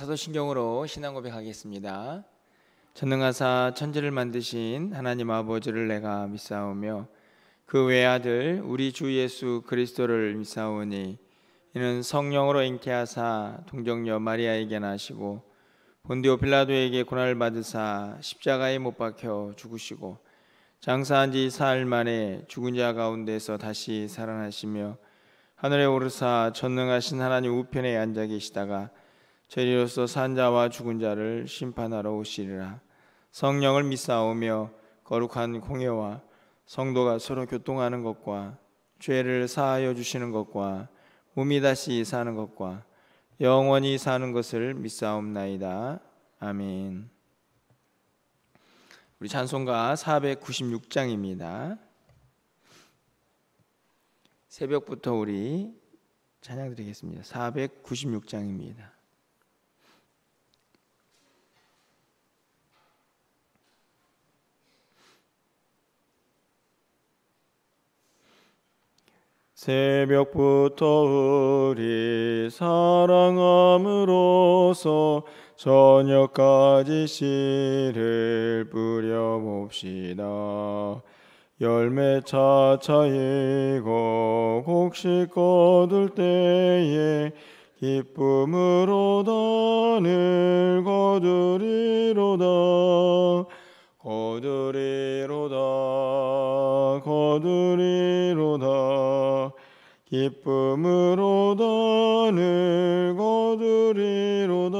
사도신경으로 신앙 고백하겠습니다. 전능하사 천지를 만드신 하나님 아버지를 내가 믿사오며 그 외아들 우리 주 예수 그리스도를 믿사오니 이는 성령으로 잉태하사 동정녀 마리아에게 나시고 본디오 빌라도에게 고난을 받으사 십자가에 못 박혀 죽으시고 장사한 지 사흘 만에 죽은 자 가운데서 다시 살아나시며 하늘에 오르사 전능하신 하나님 우편에 앉아 계시다가 저리로서 산 자와 죽은 자를 심판하러 오시리라. 성령을 믿사오며 거룩한 공예와 성도가 서로 교통하는 것과 죄를 사하여 주시는 것과 몸이 다시 사는 것과 영원히 사는 것을 믿사옵나이다. 아멘. 우리 찬송가 496장입니다. 새벽부터 우리 찬양 드리겠습니다. 496장입니다. 새벽부터 우리 사랑함으로써 저녁까지 씨를 뿌려봅시다. 열매 차차이고 곡식 거둘 때에 기쁨으로 단을 거두리로다. 거두리로다. 거두리로다. 기쁨으로 단을 거두리로다.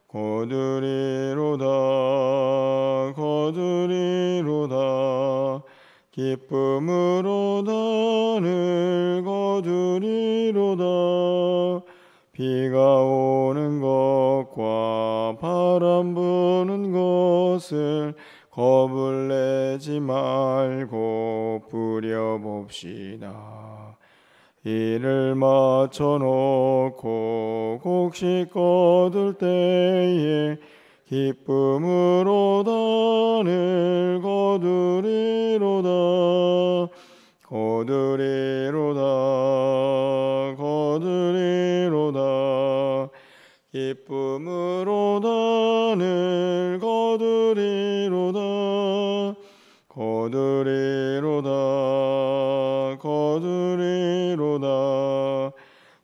거두리로다. 거두리로다. 기쁨으로 단을 거두리로다. 비가 오는 것과 바람 부는 것을 겁을 내지 말고 뿌려봅시다. 이를 맞춰놓고 곡식 거둘 때에 기쁨으로 단을 거두리로다. 거두리로다. 거두리로다. 기쁨으로 단을 거두리로다. 거두리로다. 거두리로다.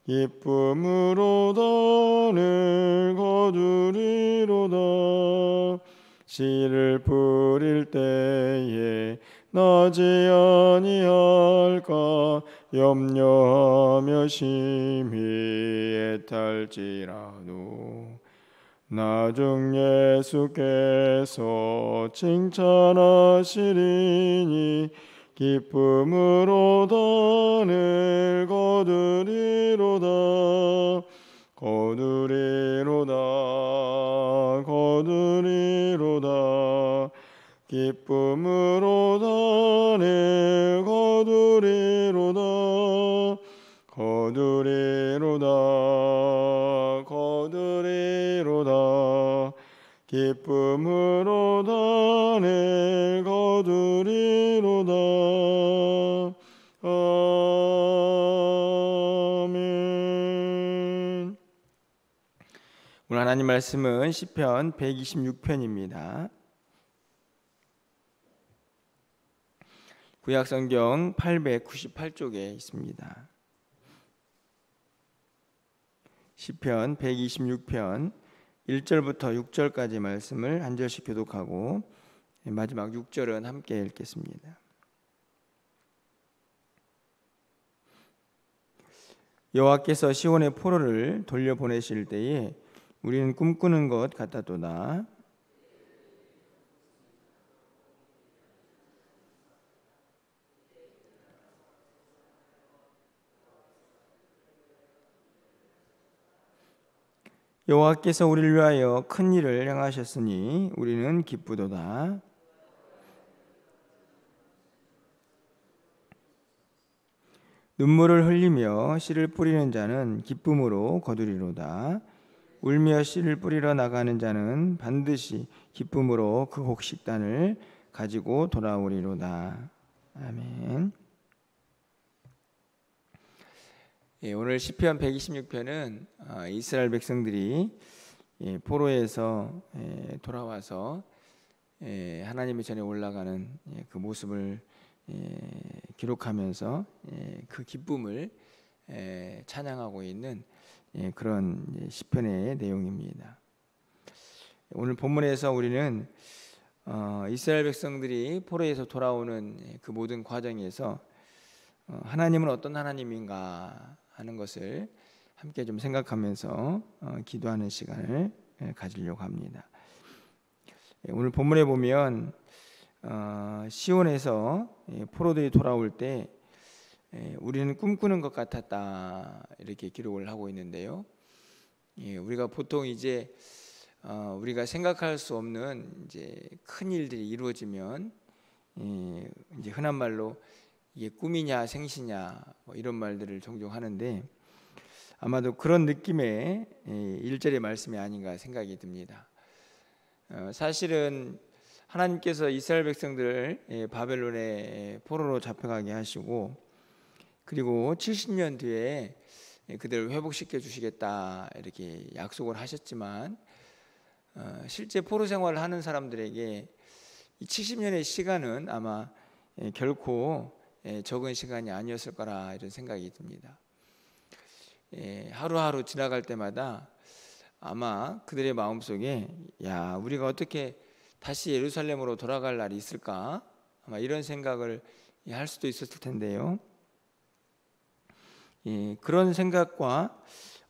기쁨으로 단을 거두리로다. 씨를 뿌릴 때에 나지 아니할까 염려하며 심히 애탈지라도 나중 예수께서 칭찬하시리니 기쁨으로 단을 거두리로다. 거두리로다. 거두리로다. 기쁨으로 단을 거두리로다. 거두리로다. 거두리로다. 기쁨으로 단을 거두리로다. 아멘. 오늘 하나님 말씀은 시편 126편입니다. 구약성경 898쪽에 있습니다. 시편 126편 1절부터 6절까지 말씀을 한 절씩 교독하고 마지막 6절은 함께 읽겠습니다. 여호와께서 시온의 포로를 돌려보내실 때에 우리는 꿈꾸는 것 같았도다. 여호와께서 우리를 위하여 큰 일을 행하셨으니 우리는 기쁘도다. 눈물을 흘리며 씨를 뿌리는 자는 기쁨으로 거두리로다. 울며 씨를 뿌리러 나가는 자는 반드시 기쁨으로 그 곡식단을 가지고 돌아오리로다. 아멘. 오늘 시편 126편은 이스라엘 백성들이 포로에서 돌아와서 하나님의 전에 올라가는 그 모습을 기록하면서 그 기쁨을 찬양하고 있는 그런 시편의 내용입니다. 오늘 본문에서 우리는 이스라엘 백성들이 포로에서 돌아오는 그 모든 과정에서 하나님은 어떤 하나님인가 하는 것을 함께 좀 생각하면서 기도하는 시간을 가지려고 합니다. 오늘 본문에 보면 시온에서 포로들이 돌아올 때 우리는 꿈꾸는 것 같았다 이렇게 기록을 하고 있는데요. 우리가 보통 이제 우리가 생각할 수 없는 이제 큰 일들이 이루어지면 이제 흔한 말로 이게 꿈이냐 생시냐 뭐 이런 말들을 종종 하는데 아마도 그런 느낌의 1절의 말씀이 아닌가 생각이 듭니다. 사실은 하나님께서 이스라엘 백성들을 바벨론의 포로로 잡혀가게 하시고 그리고 70년 뒤에 그들을 회복시켜 주시겠다 이렇게 약속을 하셨지만 실제 포로 생활을 하는 사람들에게 이 70년의 시간은 아마 결코 적은 시간이 아니었을 거라 이런 생각이 듭니다. 하루하루 지나갈 때마다 아마 그들의 마음속에 야 우리가 어떻게 다시 예루살렘으로 돌아갈 날이 있을까 아마 이런 생각을 할 수도 있었을 텐데요. 그런 생각과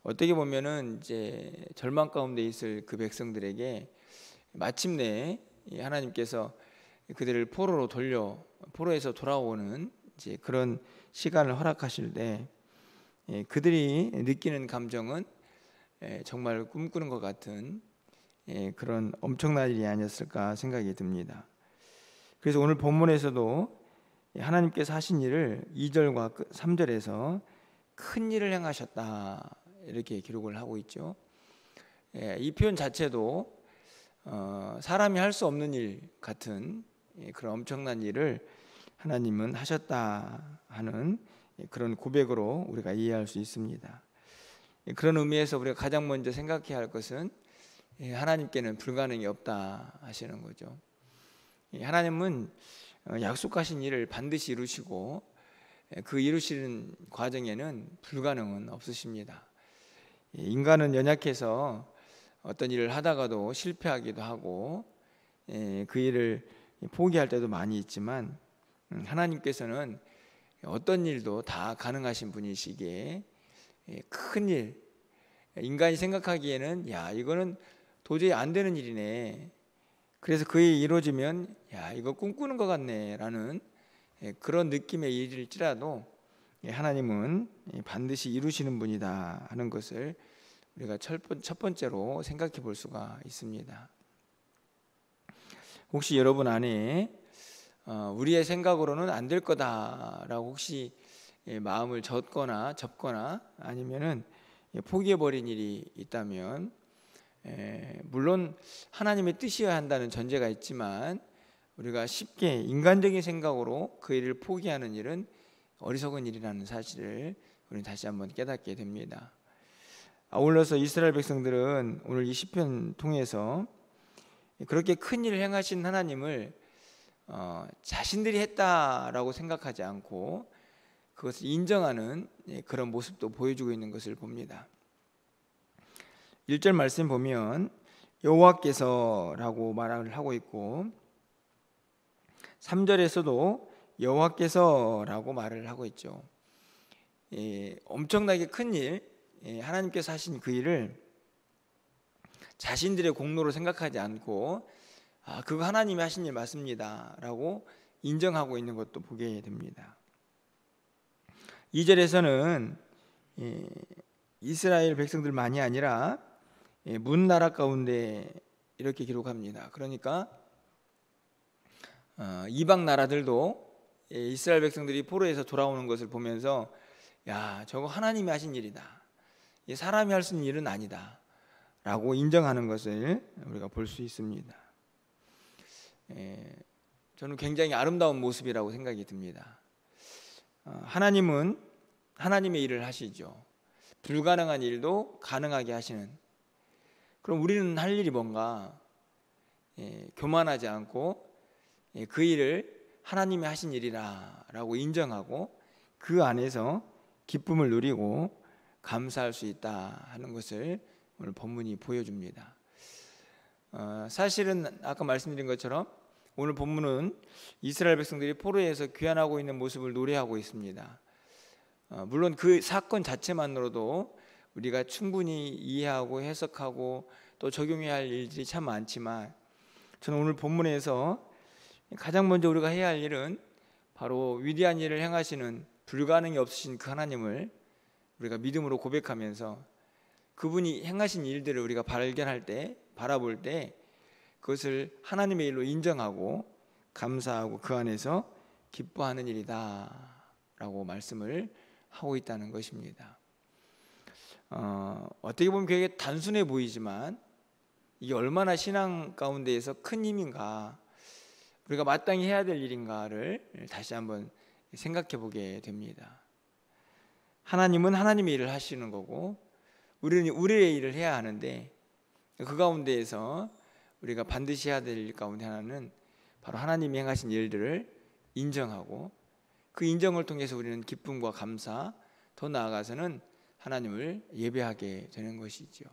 어떻게 보면은 이제 절망 가운데 있을 그 백성들에게 마침내 하나님께서 그들을 포로에서 돌아오는 이제 그런 시간을 허락하실 때 그들이 느끼는 감정은 정말 꿈꾸는 것 같은 그런 엄청난 일이 아니었을까 생각이 듭니다. 그래서 오늘 본문에서도 하나님께서 하신 일을 2절과 3절에서 큰 일을 행하셨다 이렇게 기록을 하고 있죠. 이 표현 자체도 사람이 할 수 없는 일 같은 그런 엄청난 일을 하나님은 하셨다 하는 그런 고백으로 우리가 이해할 수 있습니다. 그런 의미에서 우리가 가장 먼저 생각해야 할 것은 하나님께는 불가능이 없다 하시는 거죠. 하나님은 약속하신 일을 반드시 이루시고 그 이루시는 과정에는 불가능은 없으십니다. 인간은 연약해서 어떤 일을 하다가도 실패하기도 하고 그 일을 포기할 때도 많이 있지만 하나님께서는 어떤 일도 다 가능하신 분이시기에 큰 일, 인간이 생각하기에는 야 이거는 도저히 안 되는 일이네. 그래서 그 일이 이루어지면 야 이거 꿈꾸는 것 같네 라는 그런 느낌의 일일지라도 하나님은 반드시 이루시는 분이다 하는 것을 우리가 첫 번째로 생각해 볼 수가 있습니다. 혹시 여러분 안에 우리의 생각으로는 안 될 거다라고 혹시 마음을 접거나 아니면은 포기해버린 일이 있다면 물론 하나님의 뜻이어야 한다는 전제가 있지만 우리가 쉽게 인간적인 생각으로 그 일을 포기하는 일은 어리석은 일이라는 사실을 우리는 다시 한번 깨닫게 됩니다. 아울러서 이스라엘 백성들은 오늘 이 시편 통해서 그렇게 큰 일을 행하신 하나님을 자신들이 했다라고 생각하지 않고 그것을 인정하는 그런 모습도 보여주고 있는 것을 봅니다. 1절 말씀 보면 여호와께서라고 말을 하고 있고 3절에서도 여호와께서라고 말을 하고 있죠. 엄청나게 큰 일, 하나님께서 하신 그 일을 자신들의 공로로 생각하지 않고 그거 하나님이 하신 일 맞습니다 라고 인정하고 있는 것도 보게 됩니다. 2절에서는 이스라엘 백성들만이 아니라 문 나라 가운데 이렇게 기록합니다. 그러니까 이방 나라들도 이스라엘 백성들이 포로에서 돌아오는 것을 보면서 야 저거 하나님이 하신 일이다, 사람이 할 수 있는 일은 아니다 라고 인정하는 것을 우리가 볼 수 있습니다. 저는 굉장히 아름다운 모습이라고 생각이 듭니다. 하나님은 하나님의 일을 하시죠. 불가능한 일도 가능하게 하시는. 그럼 우리는 할 일이 뭔가? 교만하지 않고 그 일을 하나님이 하신 일이라 라고 인정하고 그 안에서 기쁨을 누리고 감사할 수 있다 하는 것을 오늘 본문이 보여줍니다. 사실은 아까 말씀드린 것처럼 오늘 본문은 이스라엘 백성들이 포로에서 귀환하고 있는 모습을 노래하고 있습니다. 물론 그 사건 자체만으로도 우리가 충분히 이해하고 해석하고 또 적용해야 할 일들이 참 많지만, 저는 오늘 본문에서 가장 먼저 우리가 해야 할 일은 바로 위대한 일을 행하시는 불가능이 없으신 그 하나님을 우리가 믿음으로 고백하면서 그분이 행하신 일들을 우리가 발견할 때, 바라볼 때 그것을 하나님의 일로 인정하고 감사하고 그 안에서 기뻐하는 일이다 라고 말씀을 하고 있다는 것입니다. 어떻게 보면 그게 단순해 보이지만 이게 얼마나 신앙 가운데에서 큰 힘인가, 우리가 마땅히 해야 될 일인가를 다시 한번 생각해 보게 됩니다. 하나님은 하나님의 일을 하시는 거고 우리는 우리의 일을 해야 하는데, 그 가운데에서 우리가 반드시 해야 될 일 가운데 하나는 바로 하나님이 행하신 일들을 인정하고 그 인정을 통해서 우리는 기쁨과 감사, 더 나아가서는 하나님을 예배하게 되는 것이죠.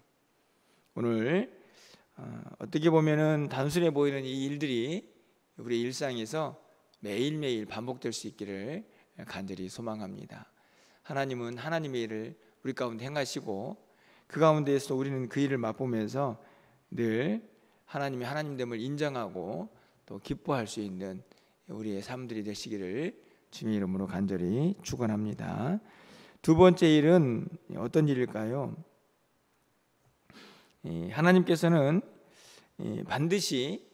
오늘 어떻게 보면은 단순해 보이는 이 일들이 우리 일상에서 매일매일 반복될 수 있기를 간절히 소망합니다. 하나님은 하나님의 일을 우리 가운데 행하시고 그 가운데에서 우리는 그 일을 맛보면서 늘 하나님의 하나님됨을 인정하고 또 기뻐할 수 있는 우리의 삶들이 되시기를 주님의 이름으로 간절히 축원합니다. 두 번째 일은 어떤 일일까요? 하나님께서는 반드시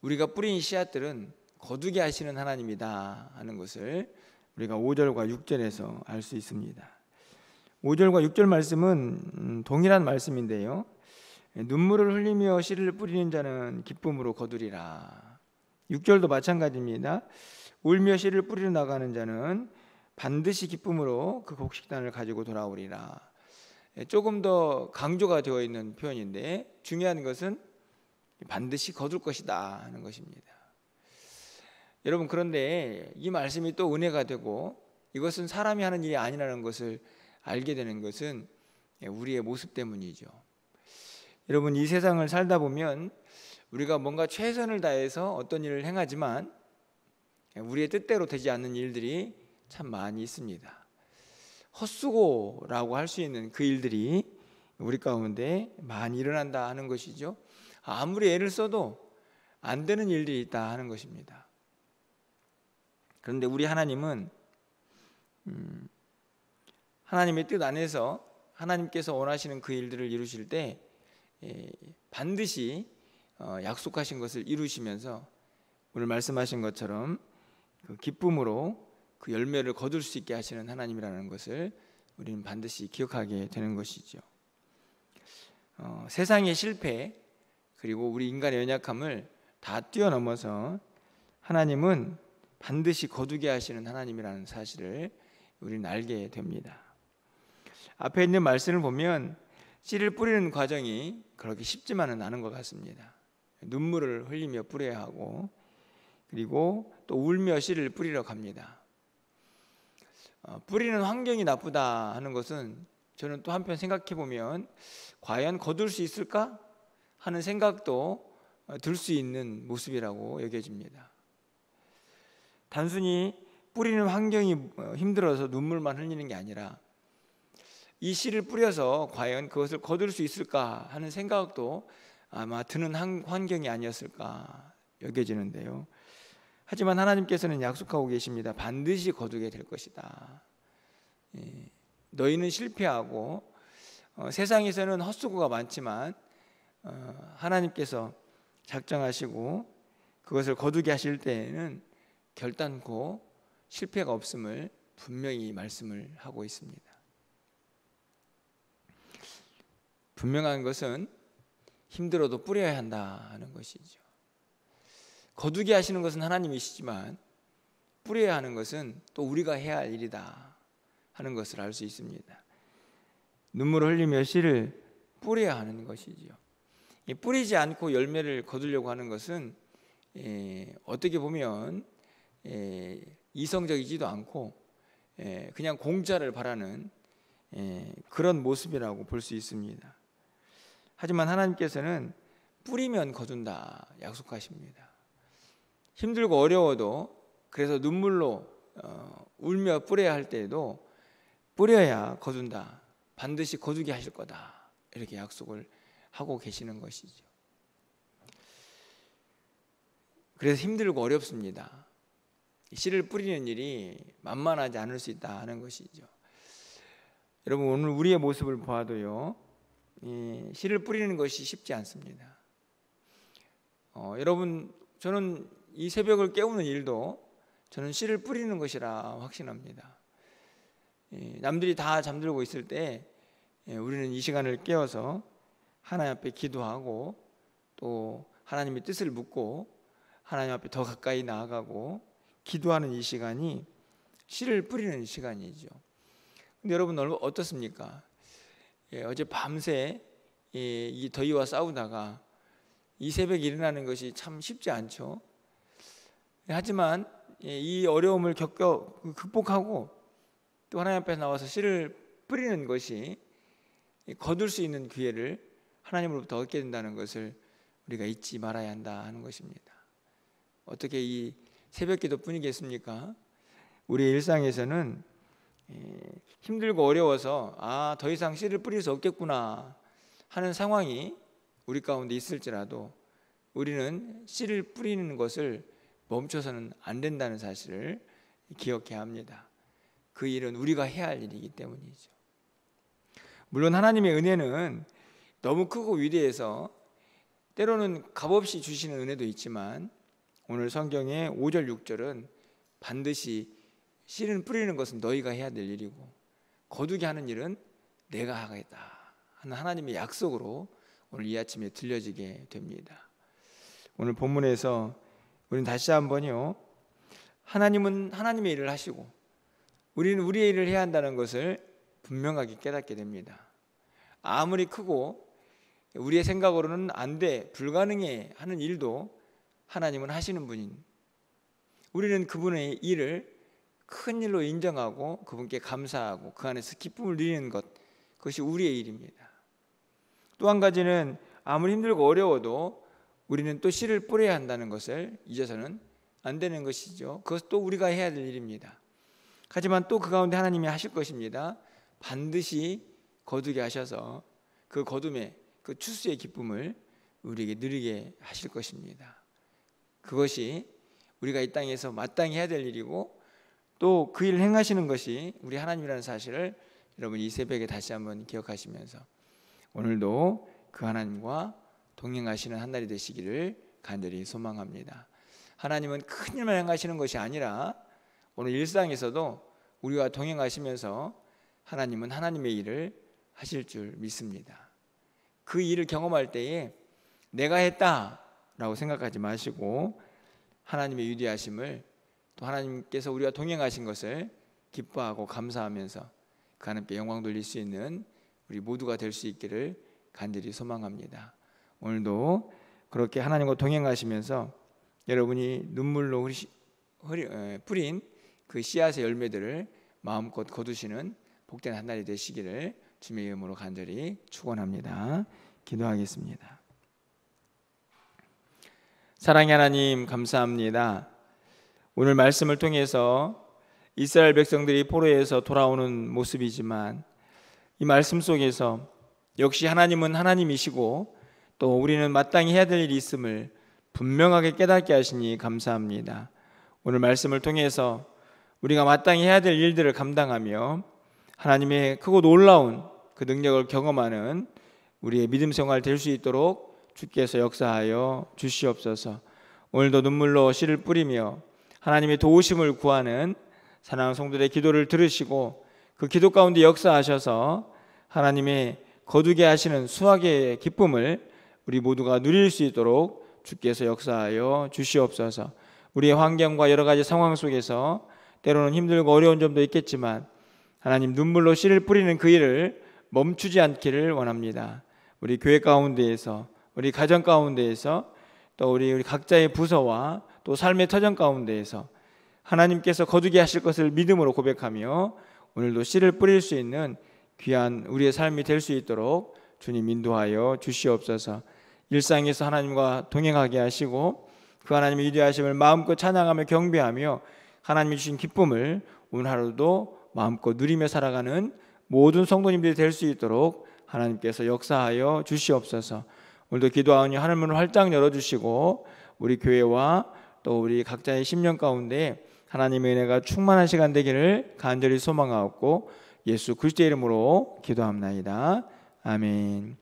우리가 뿌린 씨앗들은 거두게 하시는 하나님이다 하는 것을 우리가 5절과 6절에서 알 수 있습니다. 5절과 6절 말씀은 동일한 말씀인데요, 눈물을 흘리며 씨를 뿌리는 자는 기쁨으로 거두리라. 6절도 마찬가지입니다. 울며 씨를 뿌리러 나가는 자는 반드시 기쁨으로 그 곡식단을 가지고 돌아오리라. 조금 더 강조가 되어 있는 표현인데 중요한 것은 반드시 거둘 것이다 하는 것입니다. 여러분, 그런데 이 말씀이 또 은혜가 되고 이것은 사람이 하는 일이 아니라는 것을 알게 되는 것은 우리의 모습 때문이죠. 여러분, 이 세상을 살다 보면 우리가 뭔가 최선을 다해서 어떤 일을 행하지만 우리의 뜻대로 되지 않는 일들이 참 많이 있습니다. 헛수고라고 할 수 있는 그 일들이 우리 가운데 많이 일어난다 하는 것이죠. 아무리 애를 써도 안 되는 일들이 있다 하는 것입니다. 그런데 우리 하나님은 하나님의 뜻 안에서 하나님께서 원하시는 그 일들을 이루실 때 반드시 약속하신 것을 이루시면서 오늘 말씀하신 것처럼 그 기쁨으로 그 열매를 거둘 수 있게 하시는 하나님이라는 것을 우리는 반드시 기억하게 되는 것이죠. 세상의 실패 그리고 우리 인간의 연약함을 다 뛰어넘어서 하나님은 반드시 거두게 하시는 하나님이라는 사실을 우리는 알게 됩니다. 앞에 있는 말씀을 보면 씨를 뿌리는 과정이 그렇게 쉽지만은 않은 것 같습니다. 눈물을 흘리며 뿌려야 하고 그리고 또 울며 씨를 뿌리러 갑니다. 뿌리는 환경이 나쁘다 하는 것은 저는 또 한편 생각해 보면 과연 거둘 수 있을까 하는 생각도 들 수 있는 모습이라고 여겨집니다. 단순히 뿌리는 환경이 힘들어서 눈물만 흘리는 게 아니라 이 씨를 뿌려서 과연 그것을 거둘 수 있을까 하는 생각도 아마 드는 환경이 아니었을까 여겨지는데요. 하지만 하나님께서는 약속하고 계십니다. 반드시 거두게 될 것이다. 너희는 실패하고 세상에서는 헛수고가 많지만 하나님께서 작정하시고 그것을 거두게 하실 때에는 결단코 실패가 없음을 분명히 말씀을 하고 있습니다. 분명한 것은 힘들어도 뿌려야 한다 하는 것이죠. 거두게 하시는 것은 하나님이시지만 뿌려야 하는 것은 또 우리가 해야 할 일이다 하는 것을 알 수 있습니다. 눈물을 흘리며 씨를 뿌려야 하는 것이지요. 뿌리지 않고 열매를 거두려고 하는 것은 어떻게 보면 이성적이지도 않고 그냥 공짜를 바라는 그런 모습이라고 볼 수 있습니다. 하지만 하나님께서는 뿌리면 거둔다 약속하십니다. 힘들고 어려워도, 그래서 눈물로 울며 뿌려야 할 때에도 뿌려야 거둔다, 반드시 거두게 하실 거다, 이렇게 약속을 하고 계시는 것이죠. 그래서 힘들고 어렵습니다. 씨를 뿌리는 일이 만만하지 않을 수 있다 하는 것이죠. 여러분, 오늘 우리의 모습을 보아도요, 씨를 뿌리는 것이 쉽지 않습니다. 여러분, 저는 이 새벽을 깨우는 일도 저는 씨를 뿌리는 것이라 확신합니다. 남들이 다 잠들고 있을 때 우리는 이 시간을 깨워서 하나님 앞에 기도하고 또 하나님의 뜻을 묻고 하나님 앞에 더 가까이 나아가고 기도하는 이 시간이 씨를 뿌리는 시간이죠. 근데 여러분 어떻습니까? 어제 밤새 이 더위와 싸우다가 이 새벽에 일어나는 것이 참 쉽지 않죠. 하지만 이 어려움을 극복하고 또 하나님 앞에 나와서 씨를 뿌리는 것이 거둘 수 있는 기회를 하나님으로부터 얻게 된다는 것을 우리가 잊지 말아야 한다 하는 것입니다. 어떻게 이 새벽 기도뿐이겠습니까? 우리의 일상에서는 힘들고 어려워서 더 이상 씨를 뿌릴 수 없겠구나 하는 상황이 우리 가운데 있을지라도 우리는 씨를 뿌리는 것을 멈춰서는 안 된다는 사실을 기억해야 합니다. 그 일은 우리가 해야 할 일이기 때문이죠. 물론 하나님의 은혜는 너무 크고 위대해서 때로는 값없이 주시는 은혜도 있지만 오늘 성경의 5절 6절은 반드시 씨를 뿌리는 것은 너희가 해야 될 일이고 거두게 하는 일은 내가 하겠다 하는 하나님의 약속으로 오늘 이 아침에 들려지게 됩니다. 오늘 본문에서 우리는 다시 한번요, 하나님은 하나님의 일을 하시고 우리는 우리의 일을 해야 한다는 것을 분명하게 깨닫게 됩니다. 아무리 크고 우리의 생각으로는 안 돼, 불가능해 하는 일도 하나님은 하시는 분인, 우리는 그분의 일을 큰 일로 인정하고 그분께 감사하고 그 안에서 기쁨을 누리는 것, 그것이 우리의 일입니다. 또 한 가지는 아무리 힘들고 어려워도 우리는 또 씨를 뿌려야 한다는 것을 잊어서는 안 되는 것이죠. 그것 또 우리가 해야 될 일입니다. 하지만 또 그 가운데 하나님이 하실 것입니다. 반드시 거두게 하셔서 그 거둠의 그 추수의 기쁨을 우리에게 누리게 하실 것입니다. 그것이 우리가 이 땅에서 마땅히 해야 될 일이고 또 그 일을 행하시는 것이 우리 하나님이라는 사실을 여러분 이 새벽에 다시 한번 기억하시면서 오늘도 그 하나님과 동행하시는 한 날이 되시기를 간절히 소망합니다. 하나님은 큰 일만 행하시는 것이 아니라 오늘 일상에서도 우리와 동행하시면서 하나님은 하나님의 일을 하실 줄 믿습니다. 그 일을 경험할 때에 내가 했다라고 생각하지 마시고 하나님의 위대하심을 또 하나님께서 우리와 동행하신 것을 기뻐하고 감사하면서 그 하나님께 영광 돌릴 수 있는 우리 모두가 될 수 있기를 간절히 소망합니다. 오늘도 그렇게 하나님과 동행하시면서 여러분이 눈물로 뿌린 그 씨앗의 열매들을 마음껏 거두시는 복된 한 날이 되시기를 주님의 이름으로 간절히 축원합니다. 기도하겠습니다. 사랑의 하나님 감사합니다. 오늘 말씀을 통해서 이스라엘 백성들이 포로에서 돌아오는 모습이지만 이 말씀 속에서 역시 하나님은 하나님이시고 또 우리는 마땅히 해야 될 일이 있음을 분명하게 깨닫게 하시니 감사합니다. 오늘 말씀을 통해서 우리가 마땅히 해야 될 일들을 감당하며 하나님의 크고 놀라운 그 능력을 경험하는 우리의 믿음 생활 될 수 있도록 주께서 역사하여 주시옵소서. 오늘도 눈물로 씨를 뿌리며 하나님의 도우심을 구하는 사랑하는 성도들의 기도를 들으시고 그 기도 가운데 역사하셔서 하나님의 거두게 하시는 수확의 기쁨을 우리 모두가 누릴 수 있도록 주께서 역사하여 주시옵소서. 우리의 환경과 여러 가지 상황 속에서 때로는 힘들고 어려운 점도 있겠지만 하나님 눈물로 씨를 뿌리는 그 일을 멈추지 않기를 원합니다. 우리 교회 가운데에서, 우리 가정 가운데에서, 또 우리 각자의 부서와 또 삶의 터전 가운데에서 하나님께서 거두게 하실 것을 믿음으로 고백하며 오늘도 씨를 뿌릴 수 있는 귀한 우리의 삶이 될 수 있도록 주님 인도하여 주시옵소서. 일상에서 하나님과 동행하게 하시고 그 하나님의 위대하심을 마음껏 찬양하며 경배하며 하나님이 주신 기쁨을 오늘 하루도 마음껏 누리며 살아가는 모든 성도님들이 될 수 있도록 하나님께서 역사하여 주시옵소서. 오늘도 기도하오니 하늘문을 활짝 열어주시고 우리 교회와 또 우리 각자의 심령 가운데 하나님의 은혜가 충만한 시간 되기를 간절히 소망하옵고 예수 그리스도의 이름으로 기도합나이다. 아멘.